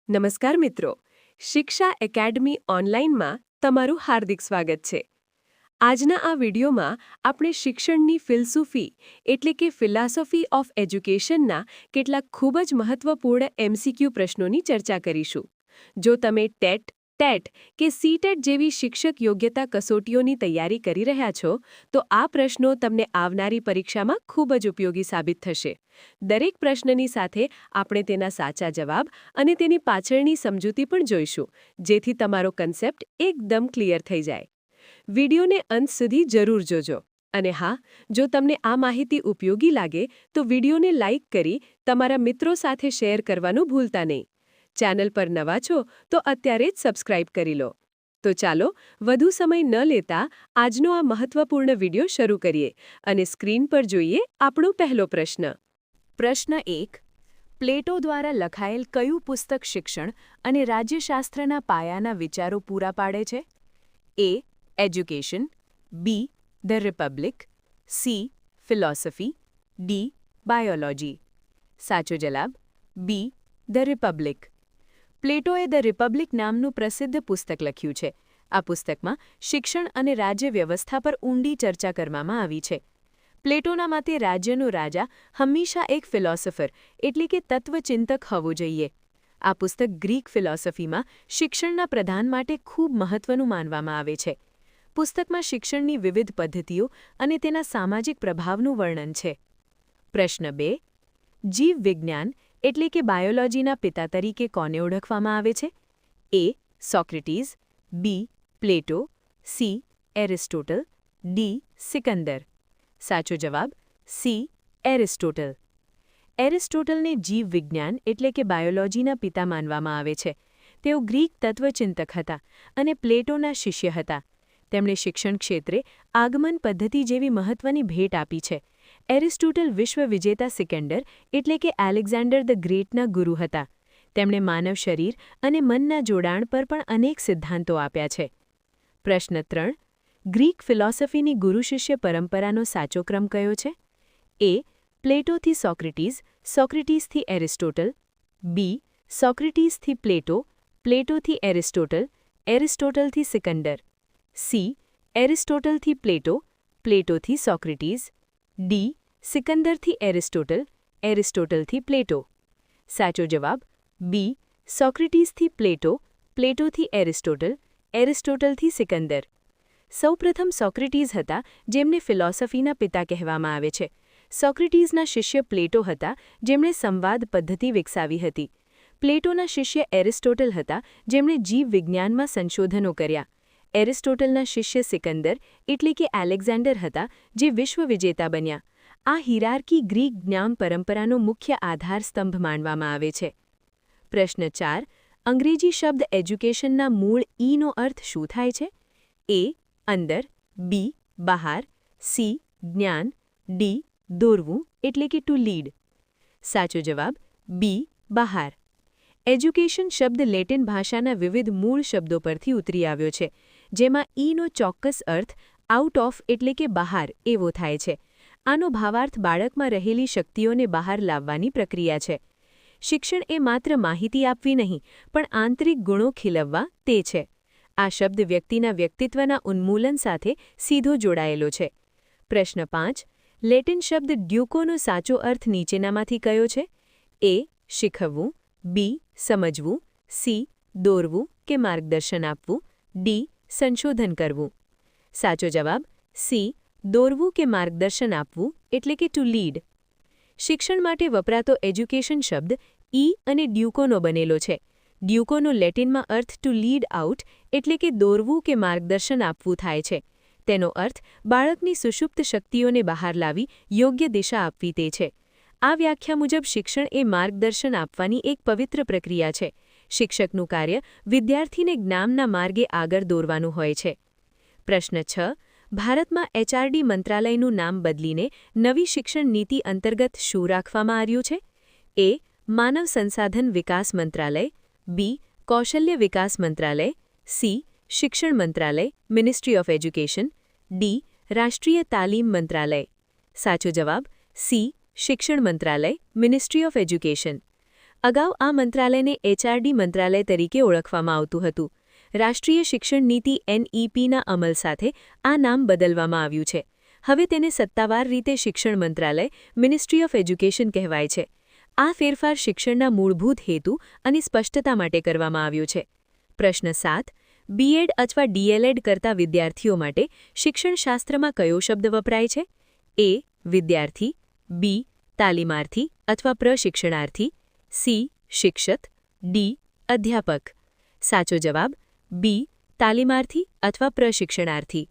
નમસ્કાર મિત્રો, શિક્ષા એકેડમી ઓનલાઈનમાં તમારું હાર્દિક સ્વાગત છે. આજના આ વિડીયોમાં આપણે શિક્ષણની ફિલસૂફી એટલે કે ફિલોસોફી ઓફ એજ્યુકેશનના કેટલાક ખૂબ જ મહત્વપૂર્ણ એમસીક્યુ પ્રશ્નોની ચર્ચા કરીશું. જો તમે ટેટ, કે સીટેટ જેવી શિક્ષક યોગ્યતા કસોટીઓની તૈયારી કરી રહ્યા છો, તો આ પ્રશ્નો તમને આવનારી પરીક્ષામાં ખૂબ જ ઉપયોગી સાબિત થશે. દરેક પ્રશ્નની સાથે આપણે તેના સાચા જવાબ અને તેની પાછળની સમજૂતી પણ જોઈશું, જેથી તમારો કન્સેપ્ટ એકદમ ક્લિયર થઈ જાય. વિડીયોને અંત સુધી જરૂર જોજો. અને હા, જો તમને આ માહિતી ઉપયોગી લાગે તો વિડીયોને લાઇક કરી તમારા મિત્રો સાથે શેર કરવાનું ભૂલતા નહીં. ચેનલ પર નવા છો તો અત્યારે જ સબસ્ક્રાઇબ કરી લો. તો ચાલો વધુ સમય ન લેતા આજનો આ મહત્વપૂર્ણ વિડીયો શરૂ કરીએ અને સ્ક્રીન પર જોઈએ આપણો પહેલો પ્રશ્ન. પ્રશ્ન 1. પ્લેટો દ્વારા લખાયેલ કયું પુસ્તક શિક્ષણ અને રાજ્યશાસ્ત્રના પાયાના વિચારો પૂરા પાડે છે? A. Education, B. The Republic, C. Philosophy, D. Biology. સાચો જવાબ B. The Republic. પ્લેટોએ ધ રિપબ્લિક નામનું પ્રસિદ્ધ પુસ્તક લખ્યું છે. આ પુસ્તકમાં શિક્ષણ અને રાજ્ય વ્યવસ્થા પર ઊંડી ચર્ચા કરવામાં આવી છે. પ્લેટોના મતે રાજ્યનો રાજા હંમેશા એક ફિલોસોફર એટલે કે તત્વચિંતક હોવો જોઈએ. આ પુસ્તક ગ્રીક ફિલોસોફીમાં શિક્ષણના પ્રદાન માટે ખૂબ મહત્વનું માનવામાં આવે છે. પુસ્તકમાં શિક્ષણની વિવિધ પદ્ધતિઓ અને તેના સામાજિક પ્રભાવનું વર્ણન છે. પ્રશ્ન 2. જીવ વિજ્ઞાન એટલે કે બાયોલોજીના પિતા તરીકે કોને ઓળખવામાં આવે છે? A. Socrates, B. પ્લેટો, C. Aristotle, D. સિકંદર. સાચો જવાબ C. એરિસ્ટોટલ. એરિસ્ટોટલને જીવ વિજ્ઞાન એટલે કે બાયોલોજીના પિતા માનવામાં આવે છે. તેઓ ગ્રીક તત્વચિંતક હતા અને પ્લેટોના શિષ્ય હતા. તેમણે શિક્ષણ ક્ષેત્રે આગમન પદ્ધતિ જેવી મહત્વની ભેટ આપી છે. એરિસ્ટોટલ વિશ્વવિજેતા સિકંદર એટલે કે એલેક્ઝાન્ડર ધ ગ્રેટના ગુરુ હતા. તેમણે માનવ શરીર અને મનના જોડાણ પર પણ અનેક સિદ્ધાંતો આપ્યા છે. પ્રશ્ન 3. ગ્રીક ફિલોસોફીની ગુરુ-શિષ્ય પરંપરાનો સાચો ક્રમ કયો છે? A. પ્લેટોથી સોક્રેટીસ, સોક્રેટીસથી એરિસ્ટોટલ, B. સોક્રેટીસથી પ્લેટો, પ્લેટોથી એરિસ્ટોટલ, એરિસ્ટોટલથી સિકંદર, C. એરિસ્ટોટલથી પ્લેટો, પ્લેટોથી સોક્રેટીસ, D. સિકંદરથી એરિસ્ટોટલ, એરિસ્ટોટલથી પ્લેટો. સાચો જવાબ B. સોક્રેટીસથી પ્લેટો, પ્લેટોથી એરિસ્ટોટલ, એરિસ્ટોટલથી સિકંદર. સૌપ્રથમ સોક્રેટીસ હતા, જેમને ફિલોસોફીના પિતા કહેવામાં આવે છે. સોક્રેટીસના શિષ્ય પ્લેટો હતા, જેમણે સંવાદ પદ્ધતિ વિકસાવી હતી. પ્લેટોના શિષ્ય એરિસ્ટોટલ હતા, જેમણે જીવ વિજ્ઞાનમાં સંશોધનો કર્યા. એરિસ્ટોટલના શિષ્ય સિકંદર એટલે કે એલેક્ઝાન્ડર હતા, જે વિશ્વવિજેતા બન્યા. આ હિરાર્કી ગ્રીક જ્ઞાન પરંપરાનો મુખ્ય આધારસ્તંભ માનવામાં આવે છે. પ્રશ્ન 4. અંગ્રેજી શબ્દ એજ્યુકેશનના મૂળ ઈનો અર્થ શું થાય છે? A. અંદર, B. બહાર, C. જ્ઞાન, D. દોરવું એટલે કે ટુ લીડ. સાચો જવાબ B. બહાર. એજ્યુકેશન શબ્દ લેટિન ભાષાના વિવિધ મૂળ શબ્દો પરથી ઉતરી આવ્યો છે, જેમાં ઈનો ચોક્કસ અર્થ આઉટ ઓફ એટલે કે બહાર એવો થાય છે. આનો ભાવાર્થ બાળકમાં રહેલી શક્તિઓને બહાર લાવવાની પ્રક્રિયા છે. શિક્ષણ એ માત્ર માહિતી આપવી નહીં, પણ આંતરિક ગુણો ખીલવવા તે છે. આ શબ્દ વ્યક્તિના વ્યક્તિત્વના ઉન્મૂલન સાથે સીધો જોડાયેલો છે. પ્રશ્ન 5. લેટિન શબ્દ ડ્યુકોનો સાચો અર્થ નીચેનામાંથી કયો છે? A. શીખવવું, B. સમજવું, C. દોરવું કે માર્ગદર્શન આપવું, D. સંશોધન કરવું. સાચો જવાબ C. દોરવું કે માર્ગદર્શન આપવું એટલે કે ટુ લીડ. શિક્ષણ માટે વપરાતો એજ્યુકેશન શબ્દ ઈ અને ડ્યુકોનો બનેલો છે. ડ્યુકોનો લેટિનમાં અર્થ ટુ લીડ આઉટ એટલે કે દોરવું કે માર્ગદર્શન આપવું થાય છે. તેનો અર્થ બાળકની સુષુપ્ત શક્તિઓને બહાર લાવી યોગ્ય દિશા આપવી તે છે. આ વ્યાખ્યા મુજબ શિક્ષણ એ માર્ગદર્શન આપવાની એક પવિત્ર પ્રક્રિયા છે. શિક્ષકનું કાર્ય વિદ્યાર્થીને જ્ઞાનના માર્ગે આગળ દોરવાનું હોય છે. પ્રશ્ન 6. ભારતમાં HRD મંત્રાલયનું નામ બદલીને નવી શિક્ષણ નીતિ અંતર્ગત શું રાખવામાં આવ્યું છે? A. માનવ સંસાધન વિકાસ મંત્રાલય, B. કૌશલ્ય વિકાસ મંત્રાલય, C. શિક્ષણ મંત્રાલય, મિનિસ્ટ્રી ઓફ એજ્યુકેશન, D. રાષ્ટ્રીય તાલીમ મંત્રાલય. સાચો જવાબ C. શિક્ષણ મંત્રાલય, મિનિસ્ટ્રી ઓફ એજ્યુકેશન. અગાઉ આ મંત્રાલયને HRD મંત્રાલય તરીકે ઓળખવામાં આવતું હતું. રાષ્ટ્રીય શિક્ષણ નીતિ NEPના અમલ સાથે આ નામ બદલવામાં આવ્યું છે. હવે તેને સત્તાવાર રીતે શિક્ષણ મંત્રાલય મિનિસ્ટ્રી ઓફ એજ્યુકેશન કહેવાય છે. આ ફેરફાર શિક્ષણના મૂળભૂત હેતુ અને સ્પષ્ટતા માટે કરવામાં આવ્યો છે. પ્રશ્ન 7. BEd અથવા DLEd કરતા વિદ્યાર્થીઓ માટે શિક્ષણશાસ્ત્રમાં કયો શબ્દ વપરાય છે? A. વિદ્યાર્થી, B. તાલીમાર્થી અથવા પ્રશિક્ષણાર્થી, C. શિક્ષક, D. અધ્યાપક. સાચો જવાબ B. તાલીમાર્થી અથવા પ્રશિક્ષણાર્થી.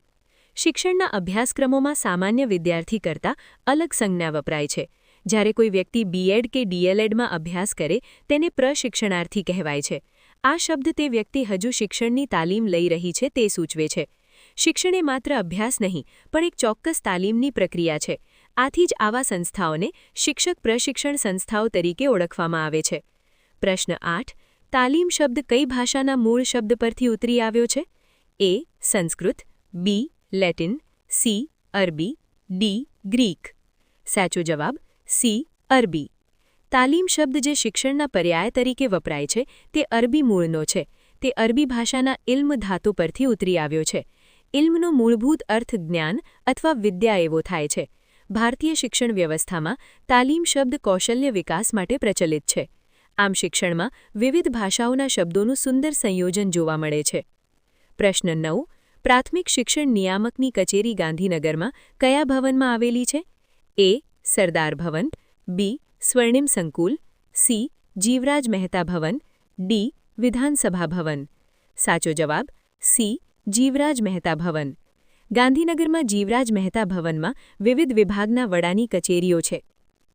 શિક્ષણના અભ્યાસક્રમોમાં સામાન્ય વિદ્યાર્થી કરતાં અલગ સંજ્ઞા વપરાય છે. જ્યારે કોઈ વ્યક્તિ BEd કે DLEdમાં અભ્યાસ કરે તેને પ્રશિક્ષણાર્થી કહેવાય છે. આ શબ્દ તે વ્યક્તિ હજુ શિક્ષણની તાલીમ લઈ રહી છે તે સૂચવે છે. શિક્ષણ એ માત્ર અભ્યાસ નહીં પણ એક ચોક્કસ તાલીમની પ્રક્રિયા છે. આથી જ આવા સંસ્થાઓને શિક્ષક પ્રશિક્ષણ સંસ્થાઓ તરીકે ઓળખવામાં આવે છે. પ્રશ્ન 8. તાલીમ શબ્દ કઈ ભાષાના મૂળ શબ્દ પરથી ઉતરી આવ્યો છે? A. Sanskrit, B. Latin, C. અરબી, D. ગ્રીક. સાચો જવાબ C. અરબી. તાલીમ શબ્દ જે શિક્ષણના પર્યાય તરીકે વપરાય છે તે અરબી મૂળનો છે. તે અરબી ભાષાના ઇલ્મ ધાતુ પરથી ઉતરી આવ્યો છે. ઇલ્મનો મૂળભૂત અર્થ જ્ઞાન અથવા વિદ્યા એવો થાય છે. ભારતીય શિક્ષણ વ્યવસ્થામાં તાલીમ શબ્દ કૌશલ્ય વિકાસ માટે પ્રચલિત છે. આમ શિક્ષણમાં વિવિધ ભાષાઓના શબ્દોનું સુંદર સંયોજન જોવા મળે છે. પ્રશ્ન 9. પ્રાથમિક શિક્ષણ નિયામકની કચેરી ગાંધીનગરમાં કયા ભવનમાં આવેલી છે? A. Sardar Bhavan, B. સ્વર્ણિમ સંકુલ, C. જીવરાજ મહેતા ભવન, D. વિધાનસભા ભવન. સાચો જવાબ C. જીવરાજ મહેતા ભવન. ગાંધીનગરમાં જીવરાજ મહેતા ભવનમાં વિવિધ વિભાગના વડાની કચેરીઓ છે.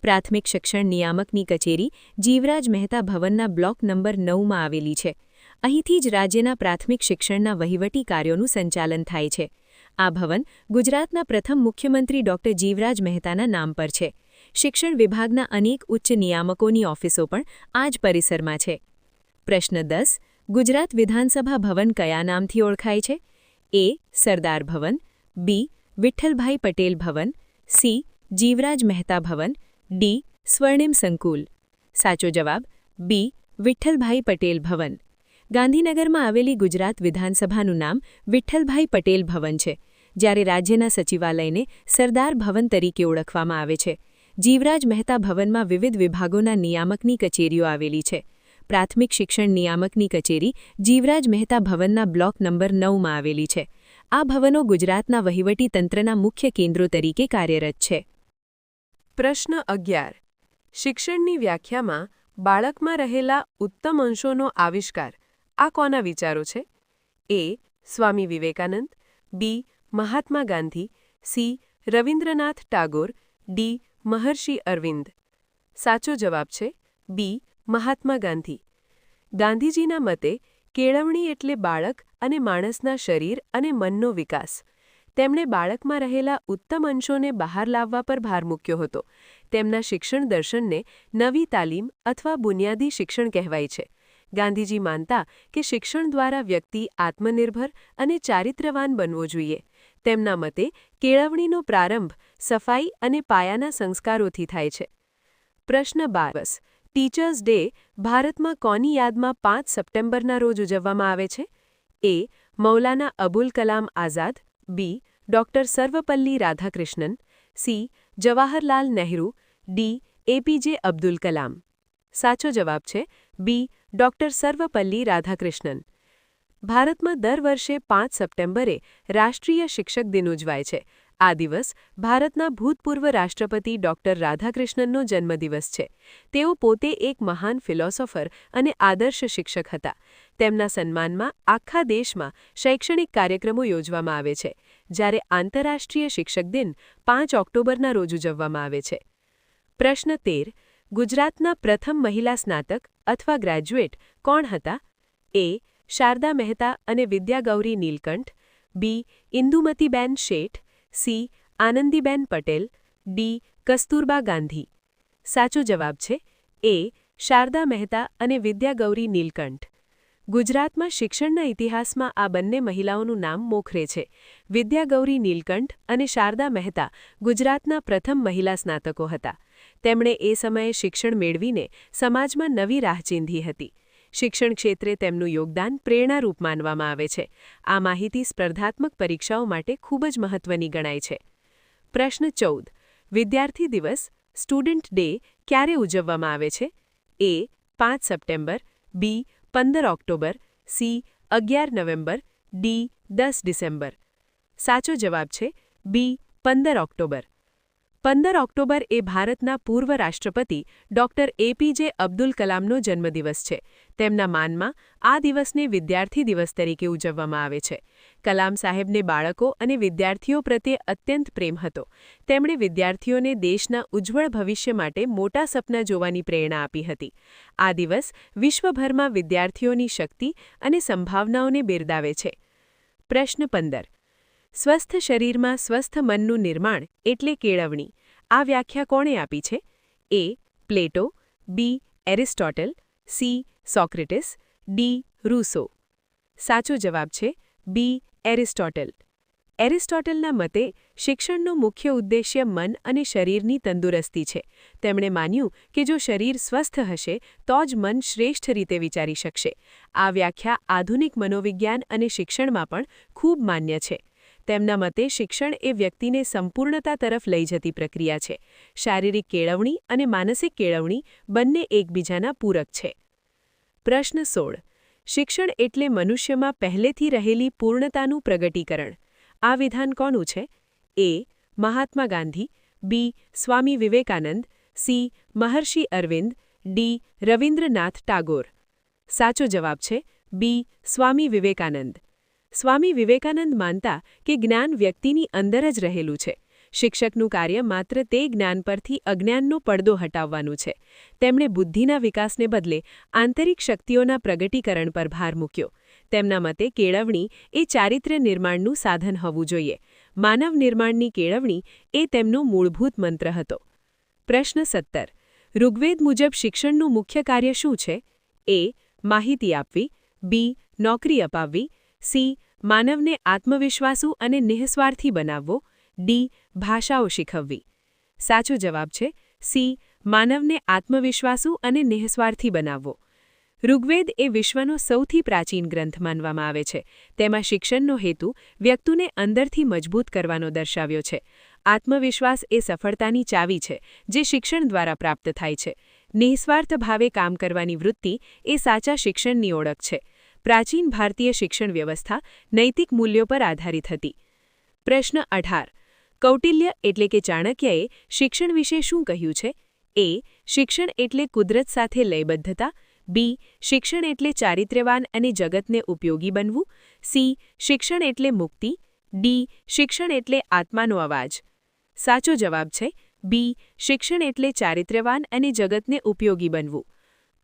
પ્રાથમિક શિક્ષણ નિયામકની કચેરી જીવરાજ મહેતા ભવનના બ્લોક નંબર 9માં આવેલી છે. અહીંથી જ રાજ્યના પ્રાથમિક શિક્ષણના વહીવટી કાર્યોનું સંચાલન થાય છે. આ ભવન ગુજરાતના પ્રથમ મુખ્યમંત્રી ડૉ. જીવરાજ મહેતાના નામ પર છે. શિક્ષણ વિભાગના અનેક ઉચ્ચ નિયામકોની ઓફિસો પણ આ જ પરિસરમાં છે. પ્રશ્ન 10. ગુજરાત વિધાનસભા ભવન કયા નામથી ઓળખાય છે? A. Sardar Bhavan, B. Vithalbhai Patel Bhavan, C. Jivraj Mehta Bhavan, D. સ્વર્ણિમ સંકુલ. સાચો જવાબ B. વિઠ્ઠલભાઈ પટેલ ભવન. ગાંધીનગરમાં આવેલી ગુજરાત વિધાનસભાનું નામ વિઠ્ઠલભાઈ પટેલ ભવન છે. જ્યારે રાજ્યના સચિવાલયને સરદાર ભવન તરીકે ઓળખવામાં આવે છે. જીવરાજ મહેતા ભવનમાં વિવિધ વિભાગોના નિયામકની કચેરીઓ આવેલી છે. પ્રાથમિક શિક્ષણ નિયામકની કચેરી જીવરાજ મહેતા ભવનના બ્લોક નંબર 9માં આવેલી છે. આ ભવનો ગુજરાતના વહીવટી તંત્રના મુખ્ય કેન્દ્રો તરીકે કાર્યરત છે. પ્રશ્ન 11. શિક્ષણની વ્યાખ્યામાં બાળકમાં રહેલા ઉત્તમ અંશોનો આવિષ્કાર આ કોના વિચારો છે? A. Swami Vivekananda, B. Mahatma Gandhi, C. Rabindranath Tagore, D. મહર્ષિ અરવિંદ. સાચો જવાબ છે B. મહાત્મા ગાંધી. ગાંધીજીના મતે કેળવણી એટલે બાળક અને માણસના શરીર અને મનનો વિકાસ. તેમણે બાળકમાં રહેલા ઉત્તમ અંશોને બહાર લાવવા પર ભાર મૂક્યો હતો. તેમના શિક્ષણ દર્શનને નવી તાલીમ અથવા બુનિયાદી શિક્ષણ કહેવાય છે. ગાંધીજી માનતા કે શિક્ષણ દ્વારા વ્યક્તિ આત્મનિર્ભર અને ચારિત્ર્યવાન બનવો જોઈએ. તેમના મતે કેળવણીનો પ્રારંભ સફાઈ અને પાયાના સંસ્કારોથી થાય છે. પ્રશ્ન 12. ટીચર્સ ડે ભારતમાં કોની યાદમાં 5 સપ્ટેમ્બરના રોજ ઉજવવામાં આવે છે? A. Maulana Abul Kalam Azad, B. Doctor Sarvepalli Radhakrishnan, C. Jawaharlal Nehru, D. APJ Abdul Kalam. સાચો જવાબ છે B. ડૉક્ટર સર્વપલ્લી રાધાકૃષ્ણન. ભારતમાં દર વર્ષે 5 સપ્ટેમ્બરે રાષ્ટ્રીય શિક્ષક દિન ઉજવાય છે. આ દિવસ ભારતના ભૂતપૂર્વ રાષ્ટ્રપતિ ડૉક્ટર રાધાકૃષ્ણનનો જન્મદિવસ છે. તેઓ પોતે એક મહાન ફિલોસોફર અને આદર્શ શિક્ષક હતા. તેમના સન્માનમાં આખા દેશમાં શૈક્ષણિક કાર્યક્રમો યોજવામાં આવે છે, જ્યારે આંતરરાષ્ટ્રીય શિક્ષક દિન 5 ઓક્ટોબરના રોજ ઉજવવામાં આવે છે. પ્રશ્ન 13. ગુજરાતના પ્રથમ મહિલા સ્નાતક અથવા ગ્રેજ્યુએટ કોણ હતા? A. શારદા મહેતા અને વિદ્યાગૌરી નીલકંઠ, B. ઇન્દુમતીબેન શેઠ, C. આનંદીબેન પટેલ, D. કસ્તુરબા ગાંધી. સાચો જવાબ છે A. શારદા મહેતા અને વિદ્યાગૌરી નીલકંઠ. ગુજરાતમાં શિક્ષણના ઇતિહાસમાં આ બંને મહિલાઓનું નામ મોખરે છે. વિદ્યાગૌરી નીલકંઠ અને શારદા મહેતા ગુજરાતના પ્રથમ મહિલા સ્નાતકો હતા. તેમણે એ સમયે શિક્ષણ મેળવીને સમાજમાં નવી રાહ ચીંધી હતી. શિક્ષણ ક્ષેત્રે તેમનું યોગદાન પ્રેરણારૂપ માનવામાં આવે છે. આ માહિતી સ્પર્ધાત્મક પરીક્ષાઓ માટે ખૂબ જ મહત્વની ગણાય છે. પ્રશ્ન 14. વિદ્યાર્થી દિવસ સ્ટુડન્ટ ડે ક્યારે ઉજવવામાં આવે છે? એ. 5 સપ્ટેમ્બર, બી. 15 October, C. 11 November, D. 10 December. સાચો જવાબ છે બી. 15 ઓક્ટોબર. 15 ઓક્ટોબર એ ભારતના પૂર્વ રાષ્ટ્રપતિ ડૉક્ટર એપીજે અબ્દુલ કલામનો જન્મદિવસ છે. તેમના માનમાં આ દિવસને વિદ્યાર્થી દિવસ તરીકે ઉજવવામાં આવે છે. કલામ સાહેબને બાળકો અને વિદ્યાર્થીઓ પ્રત્યે અત્યંત પ્રેમ હતો. તેમણે વિદ્યાર્થીઓને દેશના ઉજ્જવળ ભવિષ્ય માટે મોટા સપના જોવાની પ્રેરણા આપી હતી. આ દિવસ વિશ્વભરમાં વિદ્યાર્થીઓની શક્તિ અને સંભાવનાઓને બિરદાવે છે. પ્રશ્ન 15. સ્વસ્થ શરીરમાં સ્વસ્થ મનનું નિર્માણ એટલે કેળવણી. આ વ્યાખ્યા કોણે આપી છે? A. Plato, B. Aristotle, C. Socrates, D. Rousseau. સાચો જવાબ છે બી. એરિસ્ટોટલ. એરિસ્ટોટલના મતે શિક્ષણનો મુખ્ય ઉદ્દેશ્ય મન અને શરીરની તંદુરસ્તી છે. તેમણે માન્યું કે જો શરીર સ્વસ્થ હશે તો જ મન શ્રેષ્ઠ રીતે વિચારી શકશે. આ વ્યાખ્યા આધુનિક મનોવિજ્ઞાન અને શિક્ષણમાં પણ ખૂબ માન્ય છે. તેમના મતે શિક્ષણ એ વ્યક્તિને સંપૂર્ણતા તરફ લઈ જતી પ્રક્રિયા છે. શારીરિક કેળવણી અને માનસિક કેળવણી બંને એકબીજાના પૂરક છે. પ્રશ્ન 16. શિક્ષણ એટલે મનુષ્યમાં પહેલેથી રહેલી પૂર્ણતાનું પ્રગટીકરણ. આ વિધાન કોનું છે? એ. મહાત્મા ગાંધી, બી. સ્વામી વિવેકાનંદ, સી. મહર્ષિ અરવિંદ, ડી. રવિન્દ્રનાથ ટાગોર. સાચો જવાબ છે બી. સ્વામી વિવેકાનંદ. સ્વામી વિવેકાનંદ માનતા કે જ્ઞાન વ્યક્તિની અંદર જ રહેલું છે. શિક્ષકનું કાર્ય માત્ર તે જ્ઞાન પરથી અજ્ઞાનનો પડદો હટાવવાનું છે. તેમણે બુદ્ધિના વિકાસને બદલે આંતરિક શક્તિઓના પ્રગટીકરણ પર ભાર મૂક્યો. તેમના મતે કેળવણી એ ચારિત્ર્ય નિર્માણનું સાધન હોવું જોઈએ. માનવ નિર્માણની કેળવણી એ તેમનો મૂળભૂત મંત્ર હતો. પ્રશ્ન 17. ઋગ્વેદ મુજબ શિક્ષણનું મુખ્ય કાર્ય શું છે? એ. માહિતી આપવી, બી. નોકરી અપાવવી, સી. માનવને આત્મવિશ્વાસુ અને નિઃસ્વાર્થી બનાવવો, ડી. ભાષાઓ શીખવવી. સાચો જવાબ છે સી. માનવને આત્મવિશ્વાસુ અને નિઃસ્વાર્થી બનાવવો. ઋગ્વેદ એ વિશ્વનો સૌથી પ્રાચીન ગ્રંથ માનવામાં આવે છે. તેમાં શિક્ષણનો હેતુ વ્યક્તિને અંદરથી મજબૂત કરવાનો દર્શાવ્યો છે. આત્મવિશ્વાસ એ સફળતાની ચાવી છે, જે શિક્ષણ દ્વારા પ્રાપ્ત થાય છે. નિઃસ્વાર્થ ભાવે કામ કરવાની વૃત્તિ એ સાચા શિક્ષણની ઓળખ છે. પ્રાચીન ભારતીય શિક્ષણ વ્યવસ્થા નૈતિક મૂલ્યો પર આધારિત હતી. પ્રશ્ન 18. કૌટિલ્ય એટલે કે ચાણક્યએ શિક્ષણ વિશે શું કહ્યું છે? એ. શિક્ષણ એટલે કુદરત સાથે લયબદ્ધતા, બી. શિક્ષણ એટલે ચારિત્ર્યવાન અને જગતને ઉપયોગી બનવું, સી. શિક્ષણ એટલે મુક્તિ, ડી. શિક્ષણ એટલે આત્માનો અવાજ. સાચો જવાબ છે બી. શિક્ષણ એટલે ચારિત્ર્યવાન અને જગતને ઉપયોગી બનવું.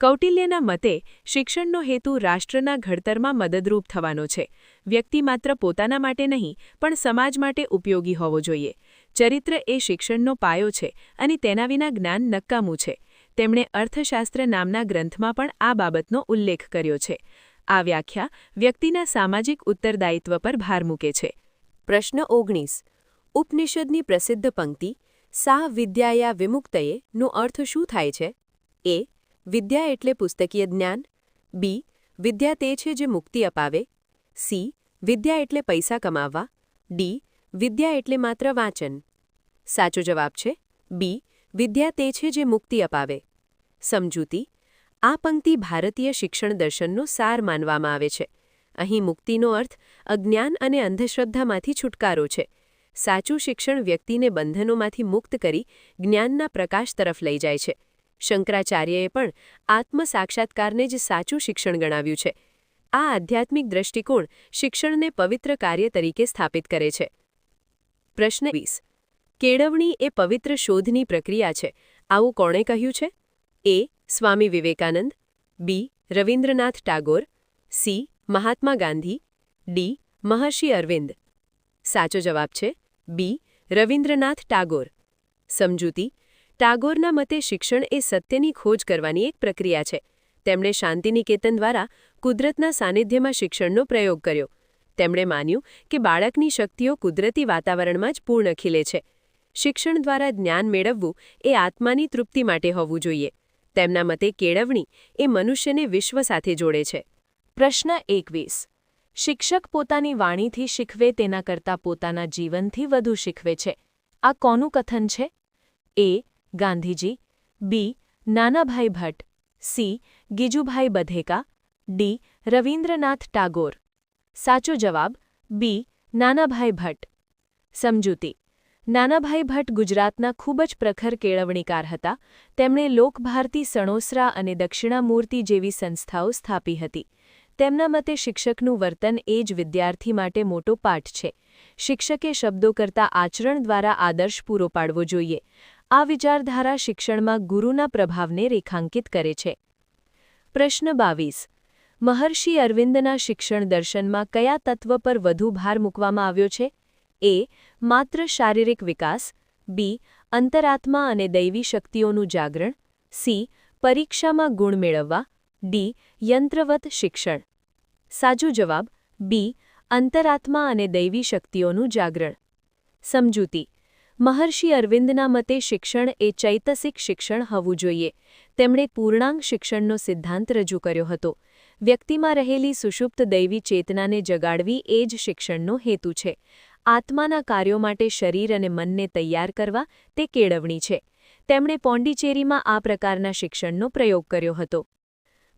કૌટિલ્યના મતે શિક્ષણનો હેતુ રાષ્ટ્રના ઘડતરમાં મદદરૂપ થવાનો છે. વ્યક્તિ માત્ર પોતાના માટે નહીં પણ સમાજ માટે ઉપયોગી હોવો જોઈએ. ચરિત્ર એ શિક્ષણનો પાયો છે અને તેના વિના જ્ઞાન નક્કામું છે. તેમણે અર્થશાસ્ત્ર નામના ગ્રંથમાં પણ આ બાબતનો ઉલ્લેખ કર્યો છે. આ વ્યાખ્યા વ્યક્તિના સામાજિક ઉત્તરદાયિત્વ પર ભાર મૂકે છે. પ્રશ્ન 19. ઉપનિષદની પ્રસિદ્ધ પંક્તિ સા વિદ્યાયા વિમુક્તયે નો અર્થ શું થાય છે? એ. વિદ્યા એટલે પુસ્તકીય જ્ઞાન, બી. વિદ્યા તે છે જે મુક્તિ અપાવે, સી. વિદ્યા એટલે પૈસા કમાવવા, ડી. વિદ્યા એટલે માત્ર વાંચન. સાચો જવાબ છે બી. વિદ્યા તે છે જે મુક્તિ અપાવે. સમજૂતી. આ પંક્તિ ભારતીય શિક્ષણ દર્શનનો સાર માનવામાં આવે છે. અહીં મુક્તિનો અર્થ અજ્ઞાન અને અંધશ્રદ્ધામાંથી છુટકારો છે. સાચું શિક્ષણ વ્યક્તિને બંધનોમાંથી મુક્ત કરી જ્ઞાનના પ્રકાશ તરફ લઈ જાય છે. શંકરાચાર્યએ પણ આત્મસાક્ષાત્કારને જ સાચું શિક્ષણ ગણાવ્યું છે. આ આધ્યાત્મિક દ્રષ્ટિકોણ શિક્ષણને પવિત્ર કાર્ય તરીકે સ્થાપિત કરે છે. પ્રશ્ન 20. કેળવણી એ પવિત્ર શોધની પ્રક્રિયા છે. આવું કોણે કહ્યું છે? એ. સ્વામી વિવેકાનંદ, બી. રવિન્દ્રનાથ ટાગોર, સી. મહાત્મા ગાંધી, ડી. મહર્ષિ અરવિંદ. સાચો જવાબ છે બી. રવિન્દ્રનાથ ટાગોર. સમજૂતી. ટાગોરના મતે શિક્ષણ એ સત્યની ખોજ કરવાની એક પ્રક્રિયા છે. તેમણે શાંતિનિકેતન દ્વારા કુદરતના સાનિધ્યમાં શિક્ષણનો પ્રયોગ કર્યો. તેમણે માન્યું કે બાળકની શક્તિઓ કુદરતી વાતાવરણમાં જ પૂર્ણ ખીલે છે. શિક્ષણ દ્વારા જ્ઞાન મેળવવું એ આત્માની તૃપ્તિ માટે હોવું જોઈએ. તેમના મતે કેળવણી એ મનુષ્યને વિશ્વ સાથે જોડે છે. પ્રશ્ન 21. શિક્ષક પોતાની વાણીથી શીખવે તેના કરતાં પોતાના જીવનથી વધુ શીખવે છે. આ કોનું કથન છે? એ. ગાંધીજી. બી. નાનાભાઈ ભટ્ટ. સી. ગિજુભાઈ બધેકા. ડી. રવિન્દ્રનાથ ટાગોર. સાચો જવાબ બી. નાનાભાઈ ભટ્ટ. સમજૂતી. નાનાભાઈ ભટ્ટ ગુજરાતના ખૂબ જ પ્રખર કેળવણીકાર હતા. તેમણે લોકભારતી, સણોસરા અને દક્ષિણામૂર્તિ જેવી સંસ્થાઓ સ્થાપી હતી. તેમના મતે શિક્ષકનું વર્તન એ જ વિદ્યાર્થી માટે મોટો પાઠ છે. શિક્ષકે શબ્દો કરતાં આચરણ દ્વારા આદર્શ પૂરો પાડવો જોઈએ. આ વિચારધારા શિક્ષણમાં ગુરુના પ્રભાવને રેખાંકિત કરે છે. પ્રશ્ન 22. મહર્ષિ અરવિંદના શિક્ષણ દર્શનમાં કયા તત્વ પર વધુ ભાર મૂકવામાં આવ્યો છે? એ. માત્ર શારીરિક વિકાસ. બી. અંતરાત્મા અને દૈવી શક્તિઓનું જાગરણ. સી. પરીક્ષામાં ગુણ મેળવવા. ડી. યંત્રવત શિક્ષણ. સાચો જવાબ બી. અંતરાત્મા અને દૈવી શક્તિઓનું જાગરણ. સમજૂતી. મહર્ષિ અરવિંદના મતે શિક્ષણ એ ચૈતસિક શિક્ષણ હોવું જોઈએ. તેમણે પૂર્ણાંગ શિક્ષણનો સિદ્ધાંત રજૂ કર્યો હતો. વ્યક્તિમાં રહેલી સુષુપ્ત દૈવી ચેતનાને જગાડવી એ જ શિક્ષણનો હેતુ છે. આત્માના કાર્યો માટે શરીર અને મનને તૈયાર કરવા તે કેળવણી છે. તેમણે પોંડિચેરીમાં આ પ્રકારના શિક્ષણનો પ્રયોગ કર્યો હતો.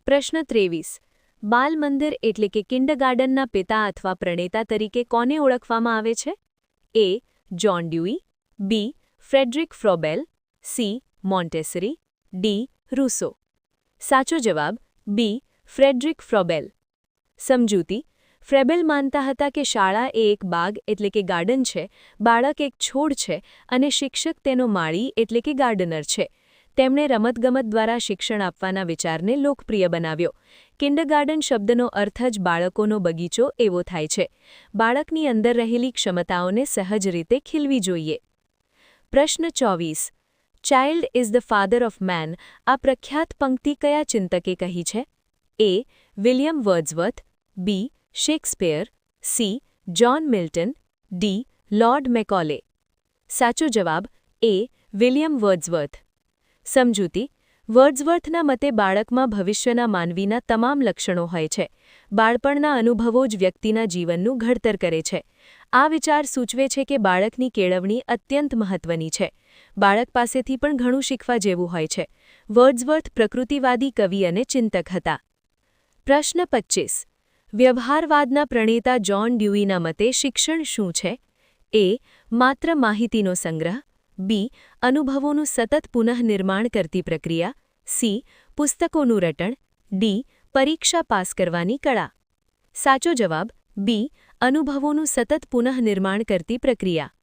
પ્રશ્ન 23. બાલ મંદિર એટલે કે કિન્ડરગાર્ટનના પિતા અથવા પ્રણેતા તરીકે કોને ઓળખવામાં આવે છે? A. John Dewey. B. Friedrich Froebel. C. Montessori. D. Rousseau. સાચો જવાબ બી. ફ્રેડરિક ફ્રોબેલ. સમજૂતી. ફ્રેબેલ માનતા હતા કે શાળા એ એક બાગ એટલે કે ગાર્ડન છે, બાળક એક છોડ છે અને શિક્ષક તેનો માળી એટલે કે ગાર્ડનર છે. તેમણે રમતગમત દ્વારા શિક્ષણ આપવાના વિચારને લોકપ્રિય બનાવ્યો. કિન્ડરગાર્ટન શબ્દનો અર્થ જ બાળકોનો બગીચો એવો થાય છે. બાળકની અંદર રહેલી ક્ષમતાઓને સહજ રીતે ખીલવી જોઈએ. પ્રશ્ન 24. Child is the father of man આ પ્રખ્યાત પંક્તિ કયા ચિંતકે કહી છે? A. William Wordsworth. B. Shakespeare. C. John Milton. D. Lord Macaulay. સાચો જવાબ એ. વિલિયમ વર્ડ્સવર્થ. સમજૂતી. વર્ડ્સવર્થના મતે બાળકમાં ભવિષ્યના માનવીના તમામ લક્ષણો હોય છે. બાળપણના અનુભવો જ વ્યક્તિના જીવનનું ઘડતર કરે છે. આ વિચાર સૂચવે છે કે બાળકની કેળવણી અત્યંત મહત્વની છે. બાળક પાસેથી પણ ઘણું શીખવા જેવું હોય છે. વર્ડ્સવર્થ પ્રકૃતિવાદી કવિ અને ચિંતક હતા. પ્રશ્ન 25. વ્યવહારવાદના પ્રણેતા જ્હોન ડ્યુઈના મતે શિક્ષણ શું છે? એ. માત્ર માહિતીનો સંગ્રહ. બી. અનુભવોનું સતત પુનઃનિર્માણ કરતી પ્રક્રિયા. સી. પુસ્તકોનું રટણ. ડી. પરીક્ષા પાસ કરવાની કળા. સાચો જવાબ બી. અનુભવોનું સતત પુનઃનિર્માણ કરતી પ્રક્રિયા.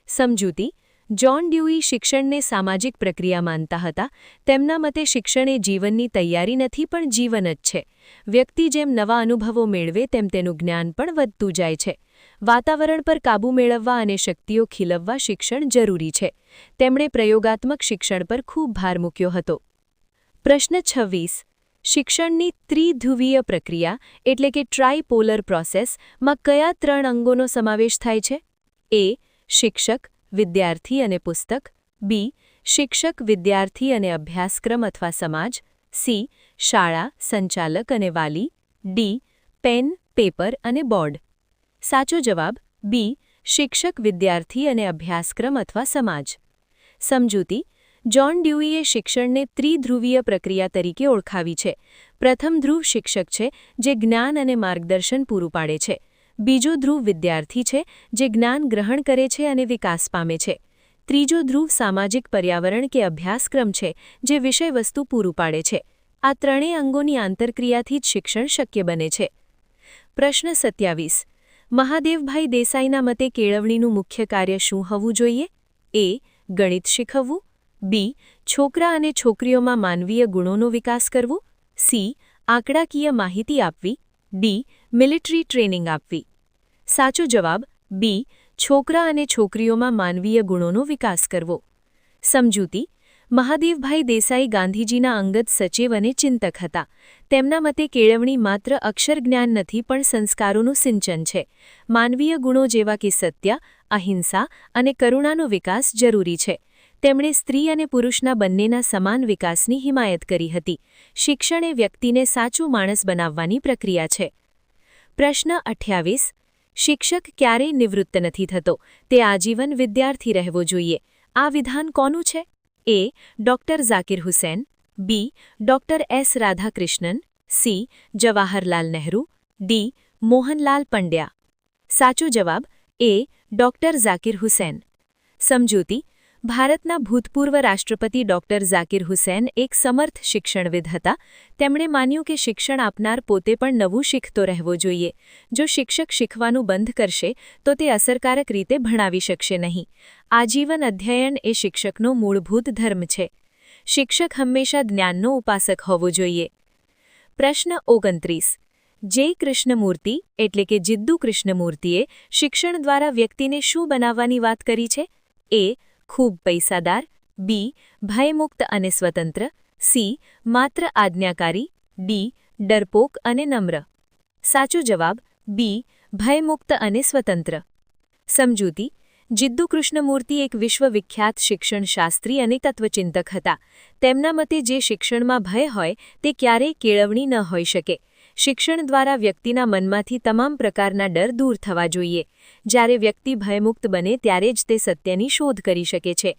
સમજૂતી. જ્હોન ડ્યુઈ શિક્ષણને સામાજિક પ્રક્રિયા માનતા હતા. તેમના મતે શિક્ષણ એ જીવનની તૈયારી નથી પણ જીવન જ છે. વ્યક્તિ જેમ નવા અનુભવો મેળવે તેમ તેનું જ્ઞાન પણ વધતું જાય છે. વાતાવરણ પર કાબૂ મેળવવા અને શક્તિઓ ખીલવવા શિક્ષણ જરૂરી છે. તેમણે પ્રયોગાત્મક શિક્ષણ પર ખૂબ ભાર મૂક્યો હતો. પ્રશ્ન 26. શિક્ષણની ત્રિધ્રુવીય પ્રક્રિયા એટલે કે ટ્રાયપોલર પ્રોસેસમાં કયા 3 અંગોનો સમાવેશ થાય છે? એ. શિક્ષક, વિદ્યાર્થી અને પુસ્તક. બી. શિક્ષક, વિદ્યાર્થી અને અભ્યાસક્રમ અથવા સમાજ. સી. શાળા, સંચાલક અને વાલી. ડી. પેન, પેપર અને બોર્ડ. સાચો જવાબ બી. શિક્ષક, વિદ્યાર્થી અને અભ્યાસક્રમ અથવા સમાજ. સમજૂતી. જ્હોન ડ્યુઈએ શિક્ષણને ત્રિધ્રુવીય પ્રક્રિયા તરીકે ઓળખાવી છે. પ્રથમ ધ્રુવ શિક્ષક છે, જે જ્ઞાન અને માર્ગદર્શન પૂરું પાડે છે. બીજો ધ્રુવ વિદ્યાર્થી છે, જે જ્ઞાન ગ્રહણ કરે છે અને વિકાસ પામે છે. ત્રીજો ધ્રુવ સામાજિક પર્યાવરણ કે અભ્યાસક્રમ છે, જે વિષયવસ્તુ પૂરું પાડે છે. આ ત્રણેય અંગોની આંતરક્રિયાથી જ શિક્ષણ શક્ય બને છે. પ્રશ્ન 27. મહાદેવભાઈ દેસાઈના મતે કેળવણીનું મુખ્ય કાર્ય શું હોવું જોઈએ? એ. ગણિત શીખવવું. બી. છોકરા અને છોકરીઓમાં માનવીય ગુણોનો વિકાસ કરવો. સી. આંકડાકીય માહિતી આપવી. ડી. મિલિટરી ટ્રેનિંગ આપવી. સાચો જવાબ બી. છોકરા અને છોકરીઓમાં માનવીય ગુણોનો વિકાસ કરવો. સમજૂતી. મહાદેવભાઈ દેસાઈ ગાંધીજીના અંગત સચિવ અને ચિંતક હતા. તેમના મતે કેળવણી માત્ર અક્ષરજ્ઞાન નથી પણ સંસ્કારોનું સિંચન છે. માનવીય ગુણો જેવા કે સત્ય, અહિંસા અને કરુણાનો વિકાસ જરૂરી છે. તેમણે સ્ત્રી અને પુરુષના બંનેના સમાન વિકાસની હિમાયત કરી હતી. શિક્ષણ એ વ્યક્તિને સાચું માણસ બનાવવાની પ્રક્રિયા છે. પ્રશ્ન 28. શિક્ષક ક્યારેય નિવૃત્ત નથી થતો, તે આજીવન વિદ્યાર્થી રહેવો જોઈએ. આ વિધાન કોનું છે? A. Doctor Zakir Husain, B. Doctor S Radhakrishnan, C. Jawaharlal Nehru, D. Mohanlal Pandya. સાચો જવાબ એ. ડોક્ટર ઝાકિર હુસૈન. સમજૂતી: ભારતના ભૂતપૂર્વ રાષ્ટ્રપતિ ડોક્ટર ઝાકિર હુસૈન એક સમર્થ શિક્ષણવિદ હતા. તેમણે માન્યું કે શિક્ષણ આપનાર પોતે પણ નવું શીખતો રહેવો જોઈએ. જો શિક્ષક શીખવાનું બંધ કરશે તો તે અસરકારક રીતે ભણાવી શકશે નહીં. આજીવન અધ્યયન એ શિક્ષકનો મૂળભૂત ધર્મ છે. શિક્ષક હંમેશા જ્ઞાનનો ઉપાસક હોવો જોઈએ. પ્રશ્ન 29. જે કૃષ્ણમૂર્તિ એટલે કે જિદ્દુ કૃષ્ણમૂર્તિએ શિક્ષણ દ્વારા વ્યક્તિને શું બનાવવાની વાત કરી છે? એ. ખૂબ પૈસાદાર, બી. ભયમુક્ત અને સ્વતંત્ર, સી. માત્ર આજ્ઞાકારી, ડી. ડરપોક અને નમ્ર. સાચો જવાબ બી. ભયમુક્ત અને સ્વતંત્ર. સમજૂતી: જિદ્દુ કૃષ્ણમૂર્તિ એક વિશ્વવિખ્યાત શિક્ષણશાસ્ત્રી અને તત્વચિંતક હતા. તેમના મતે જે શિક્ષણમાં ભય હોય તે ક્યારેય કેળવણી ન હોઈ શકે. શિક્ષણ દ્વારા વ્યક્તિના મનમાંથી તમામ પ્રકારના ડર દૂર થવા જોઈએ. જ્યારે વ્યક્તિ ભયમુક્ત બને ત્યારે જ તે સત્યની શોધ કરી શકે છે.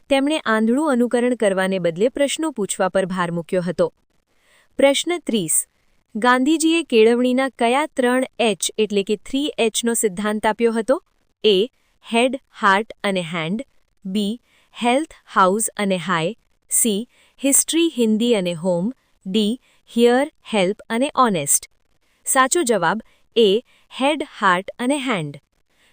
તેમણે આંધળું અનુકરણ કરવાને બદલે પ્રશ્નો પૂછવા પર ભાર મૂક્યો હતો. પ્રશ્ન 30. ગાંધીજીએ કેળવણીના કયા 3 H એટલે કે 3 Hનો સિદ્ધાંત આપ્યો હતો? એ. હેડ, હાર્ટ અને હેન્ડ, બી. હેલ્થ, હાઉસ અને હાય, સી. હિસ્ટ્રી, હિન્દી અને હોમ, ડી. હિયર, હેલ્પ અને ઓનેસ્ટ. સાચો જવાબ એ. હેડ, હાર્ટ અને હેન્ડ.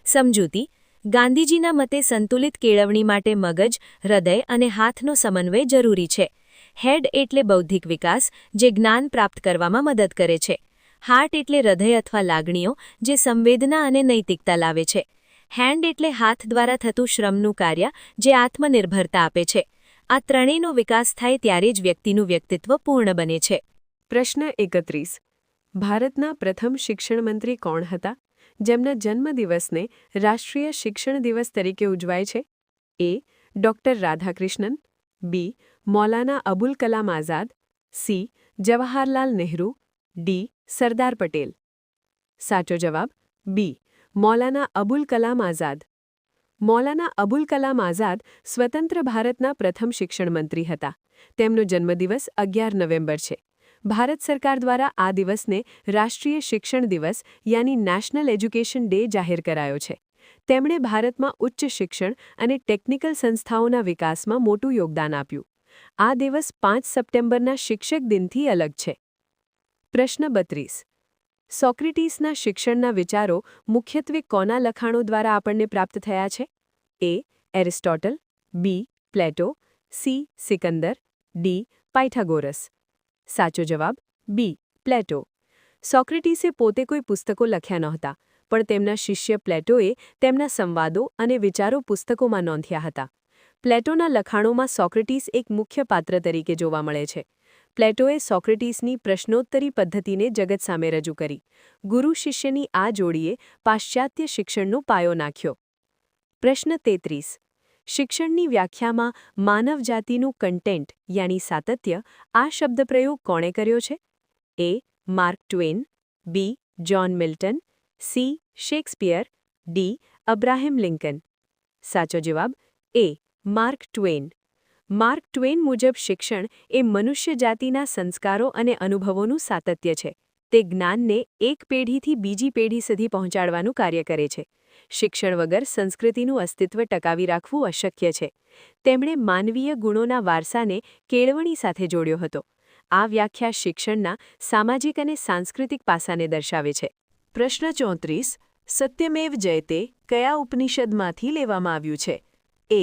સમજૂતી: ગાંધીજીના મતે સંતુલિત કેળવણી માટે મગજ, હૃદય અને હાથનો સમન્વય જરૂરી છે. હેડ એટલે બૌદ્ધિક વિકાસ, જે જ્ઞાન પ્રાપ્ત કરવામાં મદદ કરે છે. હાર્ટ એટલે હૃદય અથવા લાગણીઓ, જે સંવેદના અને નૈતિકતા લાવે છે. હેન્ડ એટલે હાથ દ્વારા થતું શ્રમનું કાર્ય, જે આત્મનિર્ભરતા આપે છે. આ ત્રણેયનો વિકાસ થાય ત્યારે જ વ્યક્તિનું વ્યક્તિત્વ પૂર્ણ બને છે. પ્રશ્ન 31. ભારતના પ્રથમ શિક્ષણ મંત્રી કોણ હતા, જેમના જન્મદિવસને રાષ્ટ્રીય શિક્ષણ દિવસ તરીકે ઉજવાય છે? A. Doctor Radhakrishnan, B. Maulana Abul Kalam Azad, C. Jawaharlal Nehru, D. Sardar Patel. સાચો જવાબ બી. મૌલાના અબુલ કલામ આઝાદ. મૌલાના અબુલ કલામ આઝાદ સ્વતંત્ર ભારતના પ્રથમ શિક્ષણ મંત્રી હતા. તેમનો જન્મદિવસ 11 નવેમ્બર છે. ભારત સરકાર દ્વારા આ દિવસને રાષ્ટ્રીય શિક્ષણ દિવસ યાની નેશનલ એજ્યુકેશન ડે જાહેર કરાયો છે. તેમણે ભારતમાં ઉચ્ચ શિક્ષણ અને ટેકનિકલ સંસ્થાઓના વિકાસમાં મોટું યોગદાન આપ્યું. આ દિવસ 5 સપ્ટેમ્બરના શિક્ષક દિનથી અલગ છે. પ્રશ્ન 32. સોક્રેટીસના શિક્ષણના વિચારો મુખ્યત્વે કોના લખાણો દ્વારા આપણને પ્રાપ્ત થયા છે? એ. એરિસ્ટોટલ, બી. પ્લેટો, સી. સિકંદર, ડી. પાયથાગોરસ. સાચો જવાબ બી. પ્લેટો. સોક્રેટીસે પોતે કોઈ પુસ્તકો લખ્યા નહોતા, પણ તેમના શિષ્ય પ્લેટોએ તેમના સંવાદો અને વિચારો પુસ્તકોમાં નોંધ્યા હતા. પ્લેટોના લખાણોમાં સોક્રેટીસ એક મુખ્ય પાત્ર તરીકે જોવા મળે છે. પ્લેટોએ સોક્રેટીસની પ્રશ્નોત્તરી પદ્ધતિને જગત સામે રજૂ કરી. ગુરુ શિષ્યની આ જોડીએ પાશ્ચાત્ય શિક્ષણનો પાયો નાખ્યો. પ્રશ્ન 33. શિક્ષણની વ્યાખ્યામાં માનવજાતિનું કન્ટેન્ટ યાની સાતત્ય આ શબ્દપ્રયોગ કોણે કર્યો છે? A. Mark Twain, B. John Milton, C. Shakespeare, D. Abraham Lincoln. સાચો જવાબ એ. માર્ક ટ્વેન. માર્ક ટ્વેન મુજબ શિક્ષણ એ મનુષ્યજાતિના સંસ્કારો અને અનુભવોનું સાતત્ય છે. તે જ્ઞાનને એક પેઢીથી બીજી પેઢી સુધી પહોંચાડવાનું કાર્ય કરે છે. શિક્ષણ વગર સંસ્કૃતિનું અસ્તિત્વ ટકાવી રાખવું અશક્ય છે. તેમણે માનવીય ગુણોના વારસાને કેળવણી સાથે જોડ્યો હતો. આ વ્યાખ્યા શિક્ષણના સામાજિક અને સાંસ્કૃતિક પાસાને દર્શાવે છે. પ્રશ્ન 34. સત્યમેવ જયતે કયા ઉપનિષદમાંથી લેવામાં આવ્યું છે? એ.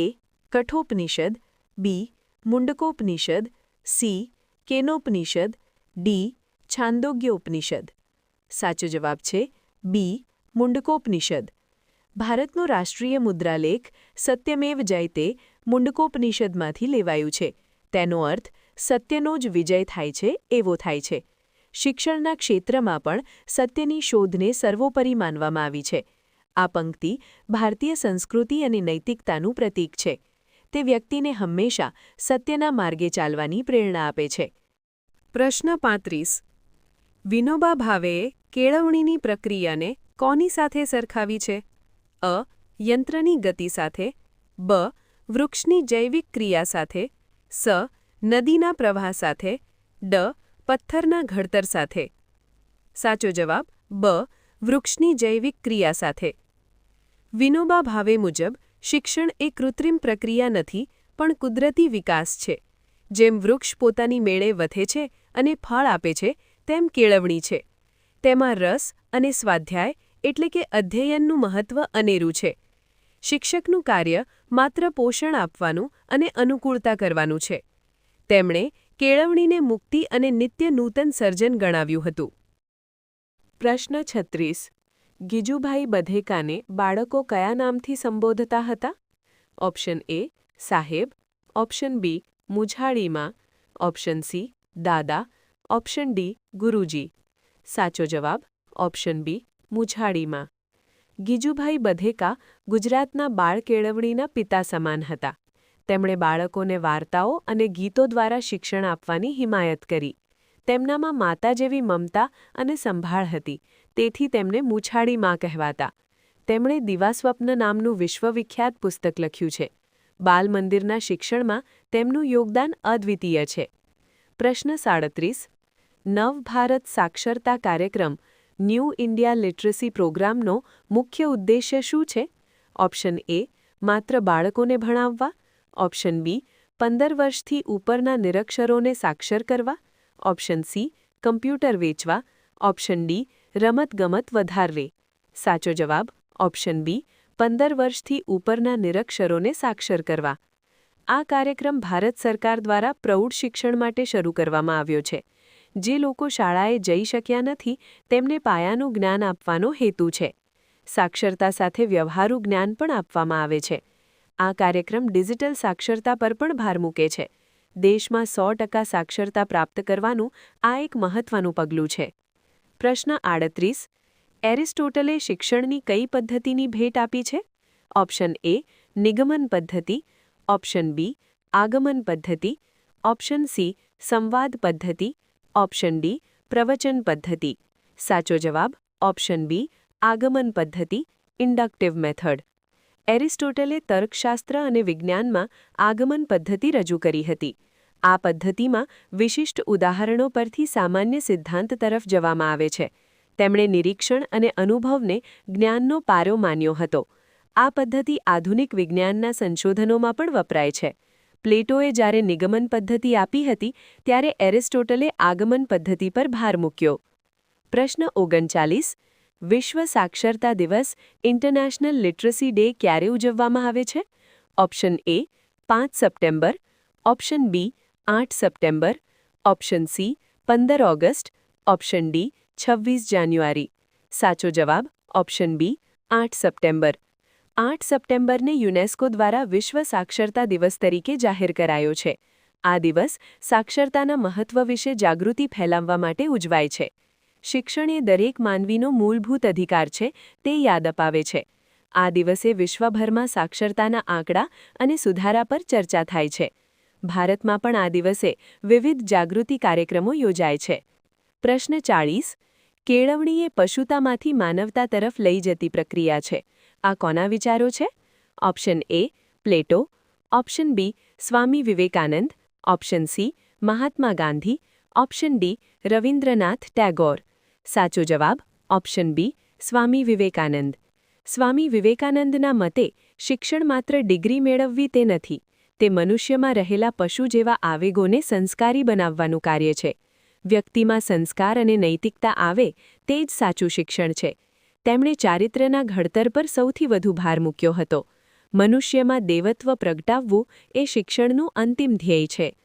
કઠોપનિષદ, બી. મુંડકોપનિષદ, સી. કેનોપનિષદ, ડી. છાંદોગ્યોપનિષદ. સાચો જવાબ છે બી. મુંડકોપનિષદ. ભારતનો રાષ્ટ્રીય મુદ્રાલેખ સત્યમેવ જયતે મુંડકોપનિષદમાંથી લેવાયું છે. તેનો અર્થ સત્યનો જ વિજય થાય છે એવો થાય છે. શિક્ષણના ક્ષેત્રમાં પણ સત્યની શોધને સર્વોપરી માનવામાં આવી છે. આ પંક્તિ ભારતીય સંસ્કૃતિ અને નૈતિકતાનું પ્રતીક છે. તે વ્યક્તિને હંમેશા સત્યના માર્ગે ચાલવાની પ્રેરણા આપે છે. પ્રશ્ન 35. વિનોબા ભાવેએ કેળવણીની પ્રક્રિયાને કોની સાથે સરખાવી છે? અ. યંત્રની ગતિ સાથે. બ. વૃક્ષની જૈવિક ક્રિયા સાથે. સ. નદીના પ્રવાહ સાથે. ડ. પથ્થરના ઘડતર સાથે. સાચો જવાબ બ. વૃક્ષની જૈવિક ક્રિયા સાથે. વિનોબા ભાવે મુજબ શિક્ષણ એ કૃત્રિમ પ્રક્રિયા નથી પણ કુદરતી વિકાસ છે. જેમ વૃક્ષ પોતાની મેળે વધે છે અને ફળ આપે છે તેમ કેળવણી છે. તેમાં રસ અને સ્વાધ્યાય એટલે કે અધ્યયનનું મહત્વ અનેરું છે. શિક્ષકનું કાર્ય માત્ર પોષણ આપવાનું અને અનુકૂળતા કરવાનું છે. તેમણે કેળવણીને મુક્તિ અને નિત્ય નૂતન સર્જન ગણાવ્યું હતું. પ્રશ્ન 36. ગિજુભાઈ બધેકાને બાળકો કયા નામથી સંબોધતા હતા? Option A. સાહેબ. Option B. મુઝાળીમાં. Option C. દાદા. Option D. ગુરુજી. સાચો જવાબ ઓપ્શન બી. મુઝાળીમાં. ગિજુભાઈ બધેકા ગુજરાતના બાળ કેળવણીના પિતા સમાન હતા. તેમણે બાળકોને વાર્તાઓ અને ગીતો દ્વારા શિક્ષણ આપવાની હિમાયત કરી. તેમનામાં માતા જેવી મમતા અને સંભાળ હતી, તેથી તેમને મુછાળી માં કહેવાતા. તેમણે દિવાસ્વપ્ન નામનું વિશ્વવિખ્યાત પુસ્તક લખ્યું છે. બાલ મંદિરના શિક્ષણમાં તેમનું યોગદાન અદ્વિતીય છે. પ્રશ્ન 37. નવ ભારત સાક્ષરતા કાર્યક્રમ ન્યૂ ઇન્ડિયા લિટરસી પ્રોગ્રામનો મુખ્ય ઉદ્દેશ્ય શું છે? ઓપ્શન એ. માત્ર બાળકોને ભણાવવા. Option B. 15 વર્ષથી ઉપરના નિરક્ષરોને સાક્ષર કરવા. Option C. કમ્પ્યુટર વેચવા. Option D. રમતગમત વધારવી. સાચો જવાબ ઓપ્શન બી. 15 વર્ષથી ઉપરના નિરક્ષરોને સાક્ષર કરવા. આ કાર્યક્રમ ભારત સરકાર દ્વારા પ્રૌઢ શિક્ષણ માટે શરૂ કરવામાં આવ્યો છે. જે લોકો શાળાએ જઈ શક્યા નથી તેમને પાયાનું જ્ઞાન આપવાનો હેતુ છે. સાક્ષરતા સાથે વ્યવહારુ જ્ઞાન પણ આપવામાં આવે છે. આ કાર્યક્રમ ડિજિટલ સાક્ષરતા પર પણ ભાર મૂકે છે. દેશમાં 100% સાક્ષરતા પ્રાપ્ત કરવાનું આ એક મહત્વનું પગલું છે. પ્રશ્ન 38. એરિસ્ટોટલે શિક્ષણની કઈ પદ્ધતિની ભેટ આપી છે? Option A. નિગમન પદ્ધતિ. Option B. આગમન પદ્ધતિ. Option C. સંવાદ પદ્ધતિ. Option D. પ્રવચન પદ્ધતિ. સાચો જવાબ ઓપ્શન બી. આગમન પદ્ધતિ. Inductive method. એરિસ્ટોટલે તર્કશાસ્ત્ર અને વિજ્ઞાનમાં આગમન પદ્ધતિ રજૂ કરી હતી. આ પદ્ધતિમાં વિશિષ્ટ ઉદાહરણો પરથી સામાન્ય સિદ્ધાંત તરફ જવામાં આવે છે. તેમણે નિરીક્ષણ અને અનુભવને જ્ઞાનનો પાયો માન્યો હતો. આ પદ્ધતિ આધુનિક વિજ્ઞાનના સંશોધનોમાં પણ વપરાય છે. પ્લેટોએ જ્યારે નિગમન પદ્ધતિ આપી હતી ત્યારે એરિસ્ટોટલે આગમન પદ્ધતિ પર ભાર મૂક્યો. પ્રશ્ન 39. વિશ્વ સાક્ષરતા દિવસ ઇન્ટરનેશનલ લિટરસી ડે ક્યારે ઉજવવામાં આવે છે? Option A. 5 September. Option B. 8 September. Option C. 15 August. Option D. 26 January. સાચો જવાબ ઓપ્શન બી. 8 સપ્ટેમ્બર. 8 સપ્ટેમ્બરને યુનેસ્કો દ્વારા વિશ્વ સાક્ષરતા દિવસ તરીકે જાહેર કરાયો છે. આ દિવસ સાક્ષરતાના મહત્વ વિશે જાગૃતિ ફેલાવવા માટે ઉજવાય છે. શિક્ષણ એ દરેક માનવીનો મૂળભૂત અધિકાર છે તે યાદ અપાવે છે. આ દિવસે વિશ્વભરમાં સાક્ષરતાના આંકડા અને સુધારા પર ચર્ચા થાય છે. ભારતમાં પણ આ દિવસે વિવિધ જાગૃતિ કાર્યક્રમો યોજાય છે. પ્રશ્ન 40. કેળવણી એ પશુતામાંથી માનવતા તરફ લઈ જતી પ્રક્રિયા છે. આ કોના વિચારો છે? Option A. Plato. Option B. Swami Vivekananda. Option C. Mahatma Gandhi. Option D. Rabindranath Tagore. સાચો જવાબ ઓપ્શન બી. સ્વામી વિવેકાનંદ. સ્વામી વિવેકાનંદના મતે શિક્ષણ માત્ર ડિગ્રી મેળવવી તે નથી. તે મનુષ્યમાં રહેલા પશુ જેવા આવેગોને સંસ્કારી બનાવવાનું કાર્ય છે. વ્યક્તિમાં સંસ્કાર અને નૈતિકતા આવે તે જ સાચું શિક્ષણ છે. તેમણે ચારિત્ર્યના ઘડતર પર સૌથી વધુ ભાર મૂક્યો હતો. મનુષ્યમાં દેવત્વ પ્રગટાવવું એ શિક્ષણનું અંતિમ ધ્યેય છે.